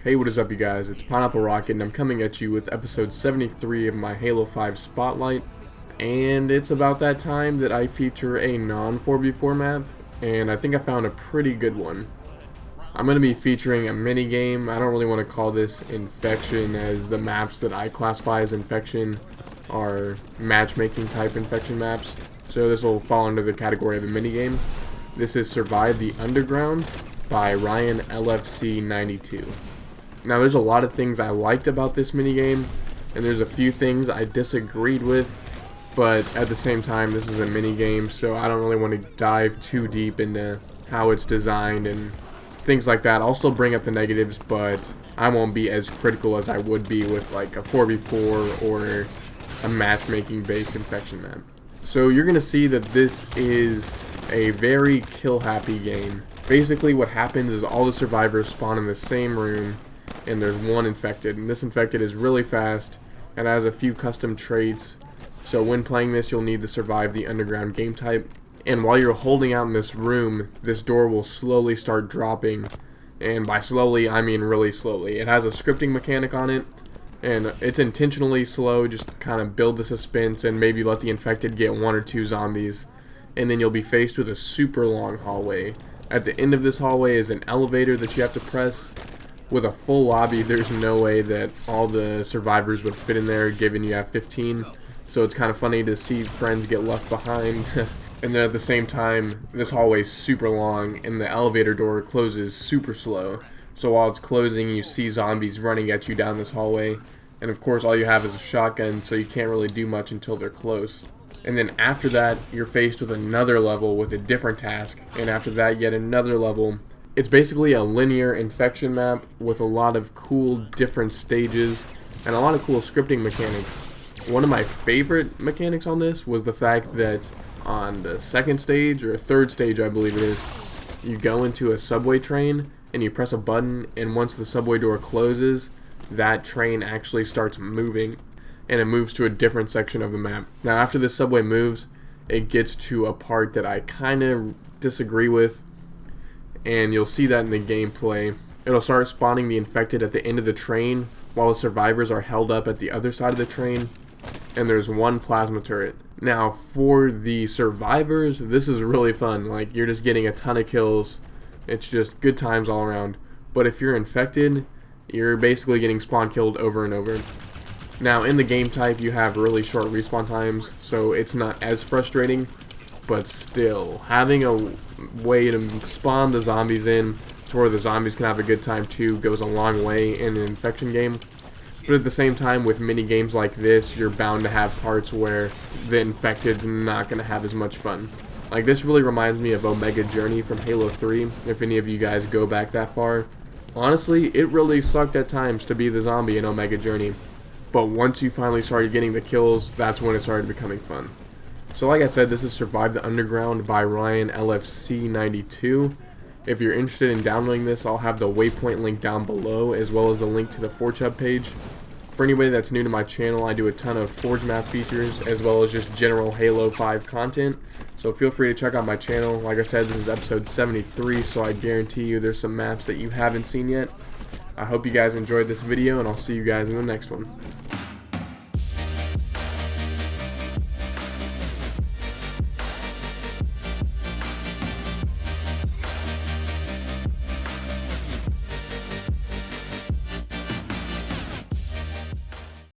Hey, what is up, you guys? It's PineappleRocket, and I'm coming at you with episode 73 of my Halo 5 Spotlight. And it's about that time that I feature a non-4v4 map, and I think I found a pretty good one. I'm going to be featuring a minigame. I don't really want to call this Infection, as the maps that I classify as Infection are matchmaking type Infection maps. So this will fall under the category of a minigame. This is Survive the Underground by Ryan LFC 92. Now, there's a lot of things I liked about this minigame, and there's a few things I disagreed with, but at the same time, this is a minigame, so I don't really want to dive too deep into how it's designed and things like that. I'll still bring up the negatives, but I won't be as critical as I would be with like a 4v4 or a matchmaking-based Infection map. So you're going to see that this is a very kill-happy game. Basically, what happens is all the survivors spawn in the same room, and there's one infected, and this infected is really fast and has a few custom traits. So when playing this, you'll need to survive the underground game type, and while you're holding out in this room, this door will slowly start dropping, and by slowly I mean really slowly. It has a scripting mechanic on it, and it's intentionally slow, just kind of build the suspense and maybe let the infected get one or two zombies, and then you'll be faced with a super long hallway. At the end of this hallway is an elevator that you have to press. With a full lobby, there's no way that all the survivors would fit in there, given you have 15. So it's kind of funny to see friends get left behind. And then at the same time, this hallway is super long, and the elevator door closes super slow. So while it's closing, you see zombies running at you down this hallway. And of course, all you have is a shotgun, so you can't really do much until they're close. And then after that, you're faced with another level with a different task. And after that, yet another level. It's basically a linear Infection map with a lot of cool different stages and a lot of cool scripting mechanics. One of my favorite mechanics on this was the fact that on the second stage, or third stage I believe it is, you go into a subway train and you press a button, and once the subway door closes, that train actually starts moving, and it moves to a different section of the map. Now after this subway moves, it gets to a part that I kind of disagree with, and you'll see that in the gameplay. It'll start spawning the infected at the end of the train while the survivors are held up at the other side of the train, and there's one plasma turret. Now for the survivors, this is really fun. Like, you're just getting a ton of kills. It's just good times all around. But if you're infected, you're basically getting spawn killed over and over. Now in the game type, you have really short respawn times, so it's not as frustrating, but still, having a way to spawn the zombies in to where the zombies can have a good time too goes a long way in an Infection game. But at the same time, with mini games like this, you're bound to have parts where the infected's not going to have as much fun. Like, this really reminds me of Omega Journey from Halo 3, if any of you guys go back that far. Honestly, it really sucked at times to be the zombie in Omega Journey, but once you finally started getting the kills, that's when it started becoming fun. So like I said, this is Survive the Underground by Ryan LFC 92. If you're interested in downloading this, I'll have the waypoint link down below, as well as the link to the Forge Hub page. For anybody that's new to my channel, I do a ton of Forge map features, as well as just general Halo 5 content. So feel free to check out my channel. Like I said, this is episode 73, so I guarantee you there's some maps that you haven't seen yet. I hope you guys enjoyed this video, and I'll see you guys in the next one.